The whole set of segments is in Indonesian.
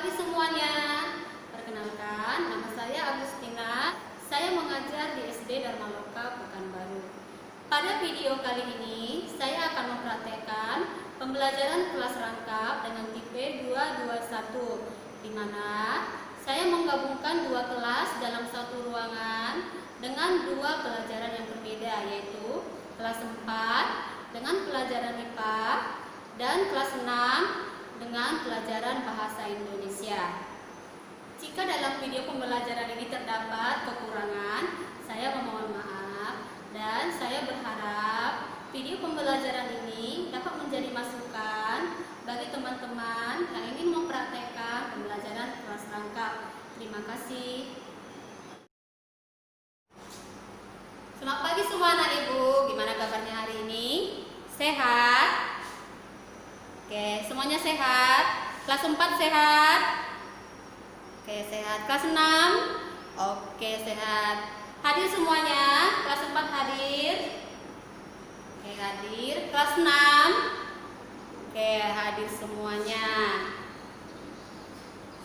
pagi semuanya. Perkenalkan, nama saya Agustina. Saya mengajar di SD Dharma Loka, Pekanbaru. Pada video kali ini, saya akan mempraktekkan pembelajaran kelas rangkap dengan tipe 221, di mana saya menggabungkan dua kelas dalam satu ruangan dengan dua pelajaran yang berbeda, yaitu kelas 4 dengan pelajaran IPA dan kelas 6 dengan pelajaran Bahasa Indonesia. Jika dalam video pembelajaran ini terdapat kekurangan, saya memohon maaf dan saya berharap video pembelajaran ini dapat menjadi masukan bagi teman-teman yang ingin mempraktekkan pembelajaran kelas rangkap. Terima kasih. Selamat pagi semua anak ibu, gimana kabarnya hari ini? Sehat? Oke, semuanya sehat? Kelas 4 sehat? Oke, sehat. Kelas 6? Oke, sehat. Hadir semuanya? Kelas 4 hadir? Oke, hadir. Kelas 6? Oke, hadir semuanya.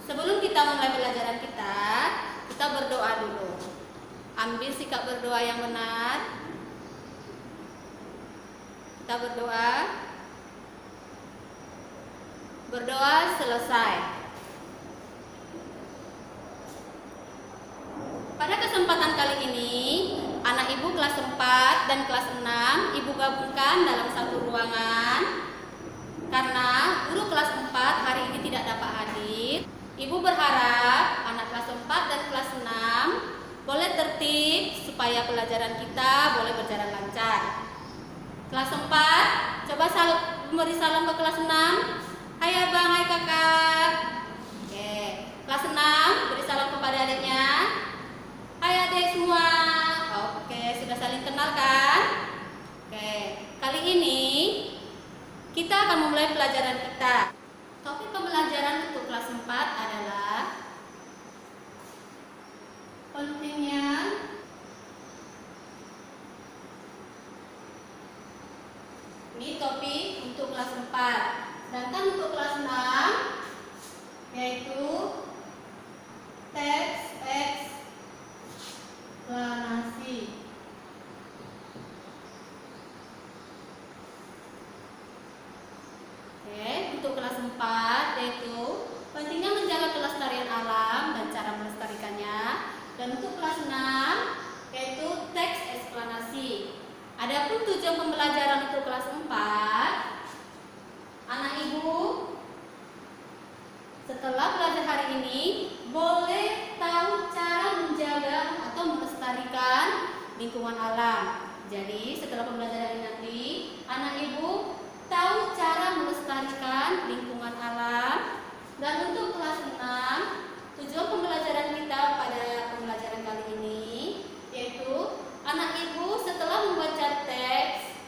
Sebelum kita mulai pelajaran kita berdoa dulu. Ambil sikap berdoa yang benar. Kita berdoa. Berdoa selesai. Pada kesempatan kali ini, anak ibu kelas 4 dan kelas 6 ibu gabungkan dalam satu ruangan. Karena guru kelas 4 hari ini tidak dapat hadir, ibu berharap anak kelas 4 dan kelas 6 boleh tertib supaya pelajaran kita boleh berjalan lancar. Kelas 4, coba beri salam ke kelas 6. Hai abang, hai kakak. Oke, kelas 6 beri salam kepada adiknya. Hai adik semua. Oke, sudah saling kenal kan? Oke, kali ini kita akan memulai pelajaran kita. Topik pembelajaran untuk kelas 4 adalah pentingnya ini topik untuk kelas 4. Sedangkan untuk kelas 6 yaitu teks eksplanasi. Oke, untuk kelas 4 yaitu pentingnya menjaga kelestarian alam dan cara melestarikannya. Dan untuk kelas 6 yaitu teks eksplanasi. Adapun tujuan pembelajaran untuk kelas 4, anak ibu setelah belajar hari ini boleh tahu cara menjaga atau melestarikan lingkungan alam. Jadi setelah pembelajaran ini nanti anak ibu tahu cara melestarikan lingkungan alam. Dan untuk kelas 6, tujuan pembelajaran kita pada pembelajaran kali ini yaitu anak ibu setelah membaca teks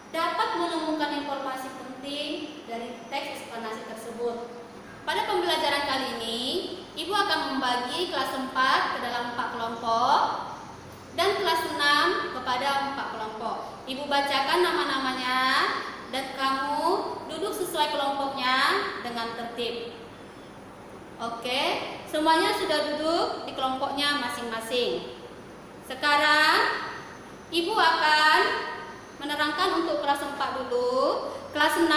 dapat menemukan informasi penting dari teks eksplanasi tersebut. Pada pembelajaran kali ini, ibu akan membagi kelas 4 ke dalam 4 kelompok dan kelas 6 kepada 4 kelompok. Ibu bacakan nama-namanya dan kamu duduk sesuai kelompoknya dengan tertib. Oke, semuanya sudah duduk di kelompoknya masing-masing. Sekarang ibu akan menerangkan untuk kelas 4 dulu. Kelas 6,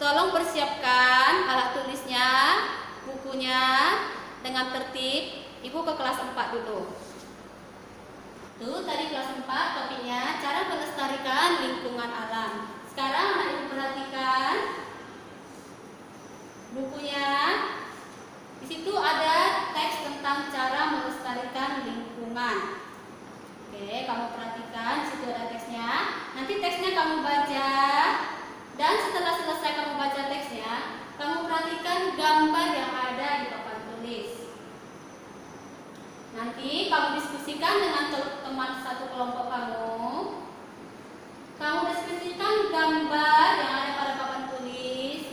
tolong persiapkan alat tulisnya, bukunya dengan tertib. Ibu ke kelas 4 dulu. Tuh, tadi kelas 4 topiknya cara melestarikan lingkungan alam. Sekarang anak ibu perhatikan bukunya. Di situ ada teks tentang cara melestarikan lingkungan. Oke, kamu perhatikan, di situ ada teksnya. Nanti teksnya kamu baca. Dan setelah selesai kamu baca teksnya, kamu perhatikan gambar yang ada di papan tulis. Nanti kamu diskusikan dengan teman satu kelompok kamu. Kamu diskusikan gambar yang ada pada papan tulis.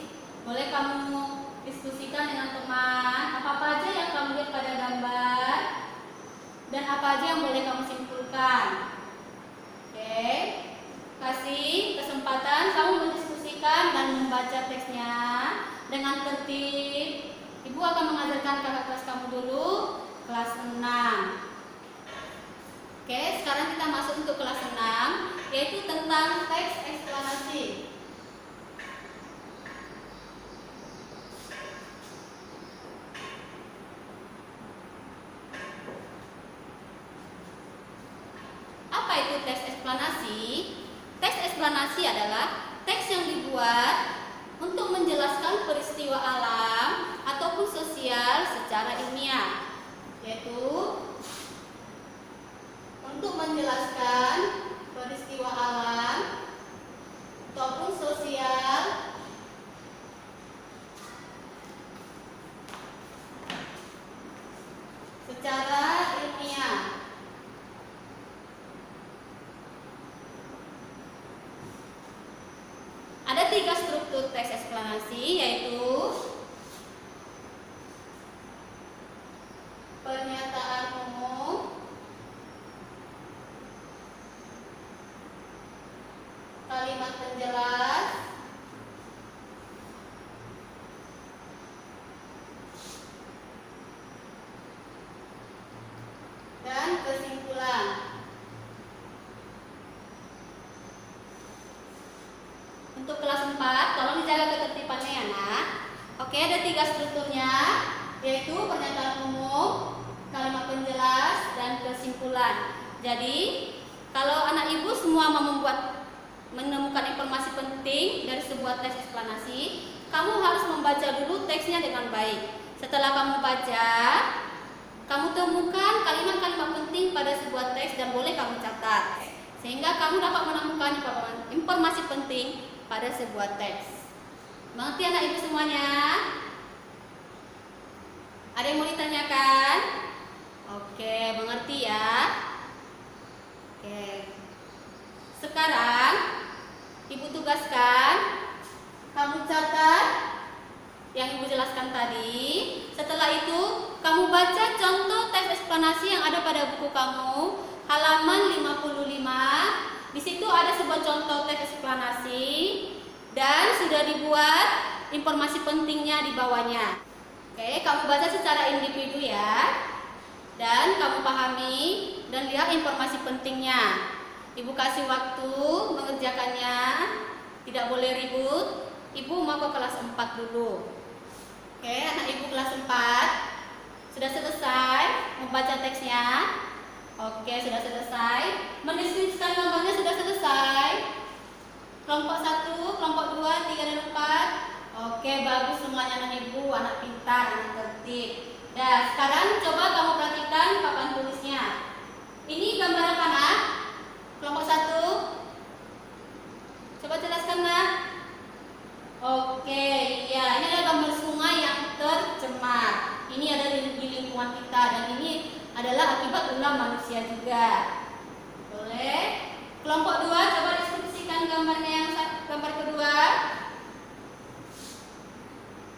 Boleh kamu diskusikan dengan teman apa aja yang kamu lihat pada gambar dan apa aja yang boleh kamu simpulkan. Oke, kasih kesempatan kamu mendiskusikan dan membaca teksnya dengan tertib Ibu akan mengajarkan kakak kelas kamu dulu, kelas 6. Oke, sekarang kita masuk untuk kelas 6, yaitu tentang teks eksplanasi. Apa itu teks eksplanasi? Teks eksplanasi adalah teks yang dibuat untuk menjelaskan peristiwa alam ataupun sosial secara ilmiah, yaitu untuk menjelaskan peristiwa alam ataupun sosial secara ilmiah. Ada 3 struktur teks eksplanasi, yaitu pernyataan umum, kalimat penjelas, dan kesimpulan. Untuk kelas 4, tolong dijaga ketertibannya ya nak. Oke, ada 3 strukturnya, yaitu pernyataan umum, kalimat penjelas, dan kesimpulan. Jadi, kalau anak ibu semua mau menemukan informasi penting dari sebuah teks eksplanasi, kamu harus membaca dulu teksnya dengan baik. Setelah kamu baca, kamu temukan kalimat-kalimat penting pada sebuah teks dan boleh kamu catat, sehingga kamu dapat menemukan informasi penting pada sebuah teks. Mengerti anak ibu semuanya? Ada yang mau ditanyakan? Oke, mengerti ya? Oke. Sekarang ibu tugaskan kamu catat yang ibu jelaskan tadi. Setelah itu kamu baca contoh teks eksplanasi yang ada pada buku kamu, halaman 55. Di situ ada sebuah contoh teks eksplanasi dan sudah dibuat informasi pentingnya di bawahnya. Oke, kamu baca secara individu ya. Dan kamu pahami dan lihat informasi pentingnya. Ibu kasih waktu mengerjakannya. Tidak boleh ribut. Ibu mau ke kelas 4 dulu. Oke, anak ibu kelas 4 sudah selesai membaca teksnya. Oke, sudah selesai. Mendeskripsikan gambarnya sudah selesai. Kelompok 1, kelompok 2, 3, dan 4. Oke, bagus semuanya anak ibu, anak pintar, anak tertib. Nah, sekarang coba kamu perhatikan papan tulisnya. Ini gambar apa nak? Kelompok 1. Coba jelaskan nak. Oke, iya, ini adalah gambar sungai yang tercemar. Ini ada di lingkungan kita dan ini adalah akibat ulah manusia juga. Boleh? Kelompok 2, coba deskripsikan gambarnya yang gambar kedua.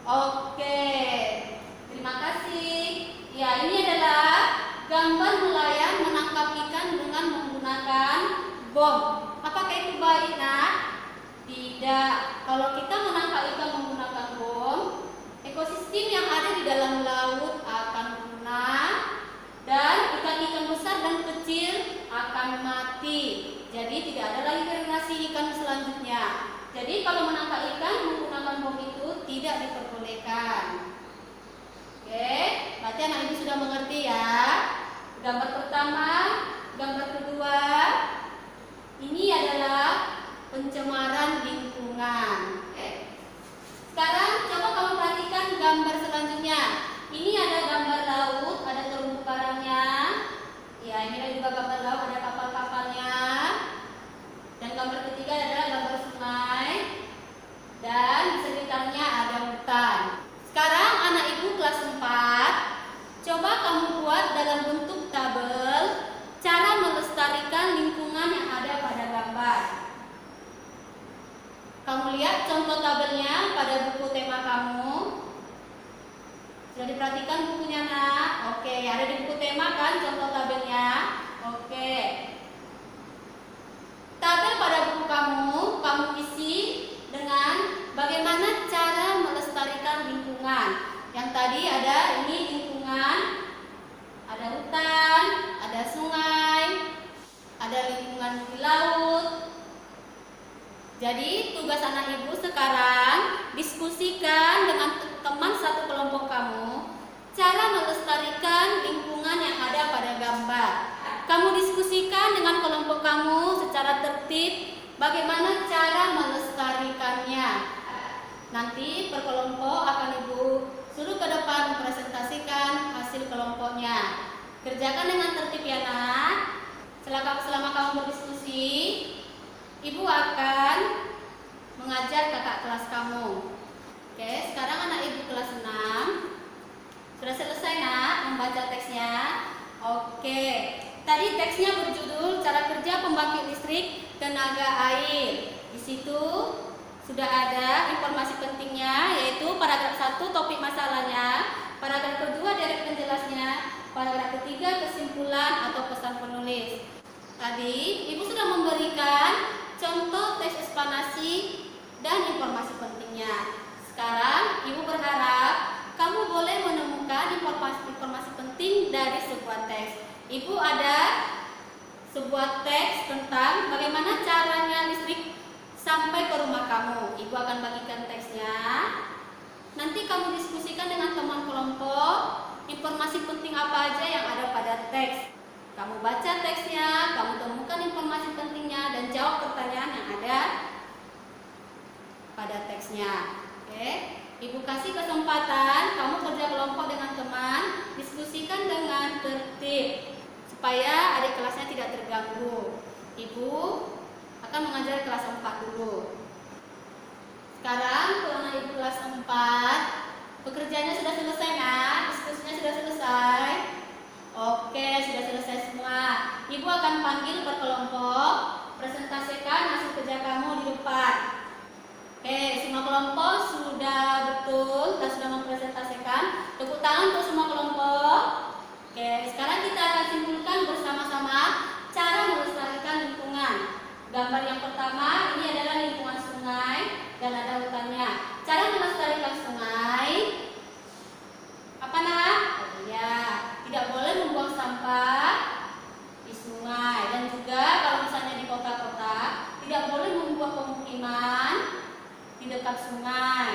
Oke, terima kasih. Ya, ini adalah gambar nelayan menangkap ikan dengan menggunakan bom. Apakah itu baik nak? Tidak. Kalau kita menangkap ikan menggunakan bom, ekosistem yang ada di dalam laut akan punah dan ikan-ikan besar dan kecil akan mati. Jadi tidak ada lagi generasi ikan selanjutnya. Jadi kalau menangkap ikan menggunakan bom itu tidak diperbolehkan. Oke, berarti anak ibu sudah mengerti ya. Gambar pertama, gambar kedua, ini adalah pencemaran lingkungan. Oke. Sekarang coba kamu perhatikan gambar selanjutnya. Ini ada gambar laut, ada terumbu karangnya. Ya, ini ada juga gambar laut, ada kapal-kapalnya. Dan gambar ketiga adalah gambar sungai. Dan di sekitarnya ada hutan. Sekarang anak ibu kelas 4, coba kamu buat dalam bentuk tabel cara melestarikan lingkungan yang ada pada gambar. Kamu lihat contoh tabelnya pada buku tema kamu. Sudah diperhatikan bukunya nak? Oke, ada di buku tema kan contoh tabelnya? Oke. Tabel pada buku kamu isi dengan bagaimana cara melestarikan lingkungan. Yang tadi ada ini lingkungan, ada hutan, ada sungai, ada lingkungan di laut. Jadi tugas anak ibu sekarang diskusikan dengan teman satu kelompok kamu cara melestarikan lingkungan yang ada pada gambar. Kamu diskusikan dengan kelompok kamu secara tertib bagaimana cara melestarikannya. Nanti per kelompok akan ibu suruh ke depan mempresentasikan hasil kelompoknya. Kerjakan dengan tertib ya nak. Selama kamu berdiskusi, ibu akan mengajar kakak kelas kamu. Oke, sekarang anak ibu kelas 6 sudah selesai nak membaca teksnya. Oke, tadi teksnya berjudul cara kerja pembangkit listrik tenaga air. Di situ sudah ada informasi pentingnya, yaitu paragraf 1 topik masalahnya, paragraf kedua deret penjelasnya, paragraf ketiga kesimpulan atau pesan penulis. Tadi ibu sudah memberikan contoh teks eksplanasi dan informasi pentingnya. Sekarang ibu berharap kamu boleh menemukan informasi penting dari sebuah teks. Ibu ada sebuah teks tentang bagaimana caranya listrik sampai ke rumah kamu. Ibu akan bagikan teksnya. Nanti kamu diskusikan dengan teman kelompok informasi penting apa aja yang ada pada teks. Kamu baca teksnya, kamu temukan informasi pentingnya dan jawab pertanyaan yang ada pada teksnya. Oke, ibu kasih kesempatan kamu kerja kelompok dengan teman, diskusikan dengan tertib supaya adik kelasnya tidak terganggu. Ibu akan mengajar kelas 4 dulu. Sekarang kalau anak ibu kelas 4, pekerjaannya sudah selesai nak, diskusinya sudah selesai. Oke, sudah selesai semua. Ibu akan panggil per kelompok, presentasikan hasil kerja kamu di depan. Oke, semua kelompok sudah betul dan sudah mempresentasikan. Tepuk tangan untuk semua kelompok. Oke, sekarang kita akan simpulkan bersama-sama cara melestarikan lingkungan. Gambar yang pertama ini adalah lingkungan sungai dan ada hutannya. Cara melestarikan sungai apa nak? Oh iya, tidak boleh membuang sampah di sungai dan juga kalau misalnya di kota-kota tidak boleh membuat pemukiman di dekat sungai.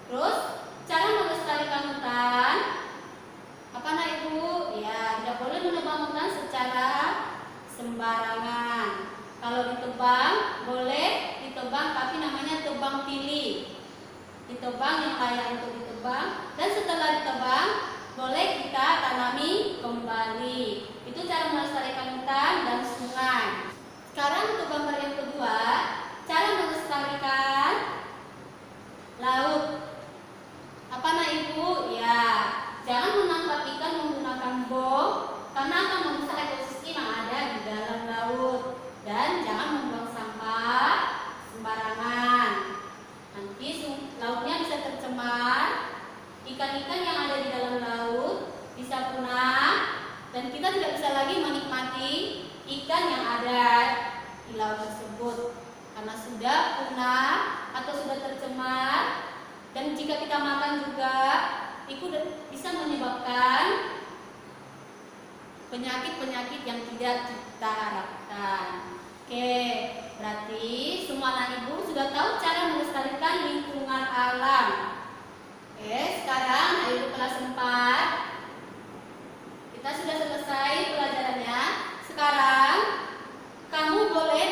Terus cara melestarikan hutan apa nak ibu? Ya, tidak boleh menebang hutan secara sembarangan. Kalau ditebang boleh ditebang tapi namanya tebang pilih. Ditebang yang layak untuk ditebang dan setelah ditebang boleh kita tanami kembali. Itu cara melestarikan hutan dan sungai. Sekarang untuk gambar yang kedua, cara melestarikan laut. Apa nak ibu? Ya, jangan menangkap ikan menggunakan bom karena akan merusak ekosistem yang ada di dalam laut. Dan jangan membuang sampah sembarangan. Nanti lautnya bisa tercemar, ikan-ikan yang ada di dalam laut bisa punah, dan kita tidak bisa lagi menikmati ikan yang ada di laut tersebut karena sudah punah atau sudah tercemar. Dan jika kita makan juga, itu bisa menyebabkan penyakit-penyakit yang tidak kita harapkan. Oke, berarti semua anak ibu sudah tahu cara melestarikan lingkungan alam. Oke, sekarang anak ibu kelas 4 kita sudah selesai pelajarannya. Sekarang kamu boleh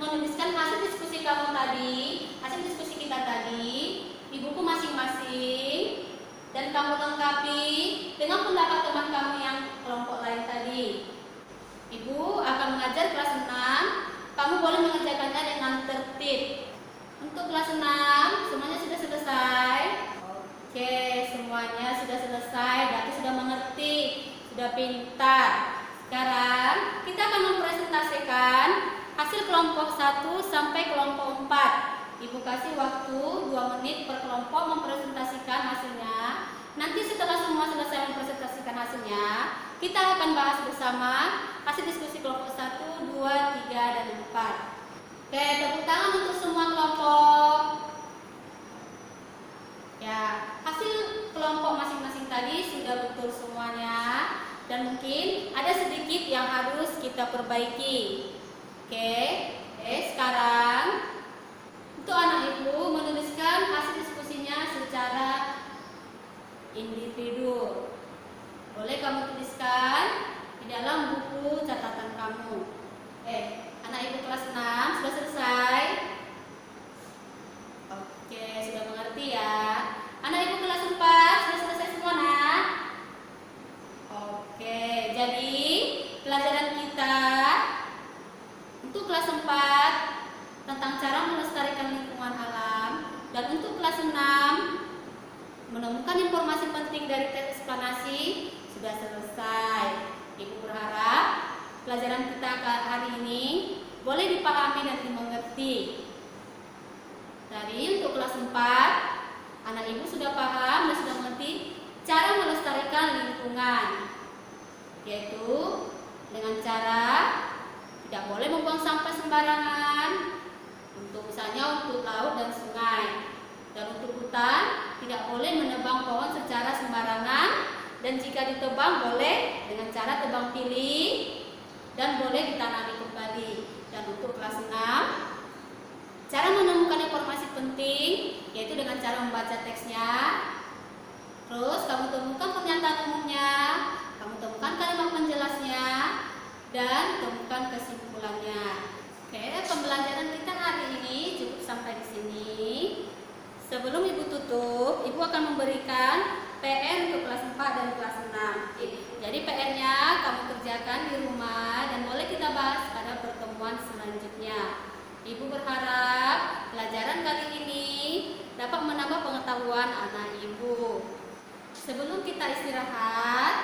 menuliskan hasil diskusi kamu tadi, hasil diskusi kita tadi di buku masing-masing dan kamu lengkapi dengan pendapat teman kamu yang kelompok lain tadi. Ibu akan mengajar kelas 6. Kamu boleh mengerjakannya dengan tertib. Untuk kelas 6 semuanya sudah selesai. Oke, semuanya sudah selesai. Berarti sudah mengerti, sudah pintar. Sekarang kita akan mempresentasikan hasil kelompok 1 sampai kelompok 4. Ibu kasih waktu 2 menit per kelompok mempresentasikan hasilnya. Nanti setelah semua selesai mempresentasikan hasilnya, kita akan bahas bersama hasil diskusi kelompok 1, 2, 3, dan 4. Oke, tepuk tangan untuk semua kelompok. Ya, hasil kelompok dan mungkin ada sedikit yang harus kita perbaiki. Oke, sekarang untuk anak ibu menuliskan hasil diskusinya secara individu. Boleh kamu tuliskan di dalam buku catatan kamu. Anak ibu kelas 6 sudah selesai? Oke, sudah mengerti ya. Anak ibu kelas 4 sudah selesai semua, nak? Oke, jadi pelajaran kita untuk kelas 4 tentang cara melestarikan lingkungan alam, dan untuk kelas 6 menemukan informasi penting dari teks eksplanasi sudah selesai. Ibu berharap pelajaran kita hari ini boleh dipahami dan dimengerti. Tadi untuk kelas 4 anak ibu sudah paham dan sudah mengerti cara melestarikan lingkungan, yaitu dengan cara tidak boleh membuang sampah sembarangan, misalnya untuk laut dan sungai, dan untuk hutan tidak boleh menebang pohon secara sembarangan, dan jika ditebang boleh dengan cara tebang pilih dan boleh ditanami kembali. Dan untuk kelas 6 cara menemukan informasi penting, yaitu dengan cara membaca teksnya. Terus kamu temukan pernyataan umumnya, kamu temukan kalimat penjelasnya, dan temukan kesimpulannya. Oke, pembelajaran kita hari ini cukup sampai di sini. Sebelum ibu tutup, ibu akan memberikan PR untuk kelas 4 dan kelas 6. Jadi PR-nya kamu kerjakan di rumah dan boleh kita bahas pada pertemuan selanjutnya. Ibu berharap pelajaran kali ini dapat menambah pengetahuan anak ibu. Sebelum kita istirahat,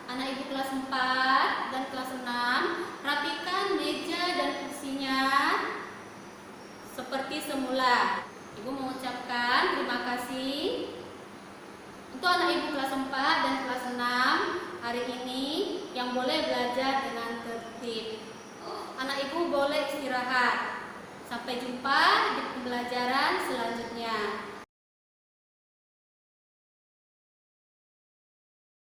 anak ibu kelas 4 dan kelas 6 rapikan meja dan kursinya seperti semula. Ibu mengucapkan terima kasih untuk anak ibu kelas 4 dan kelas 6 hari ini yang boleh belajar dengan tertib. Anak ibu boleh istirahat. Sampai jumpa di pembelajaran selanjutnya.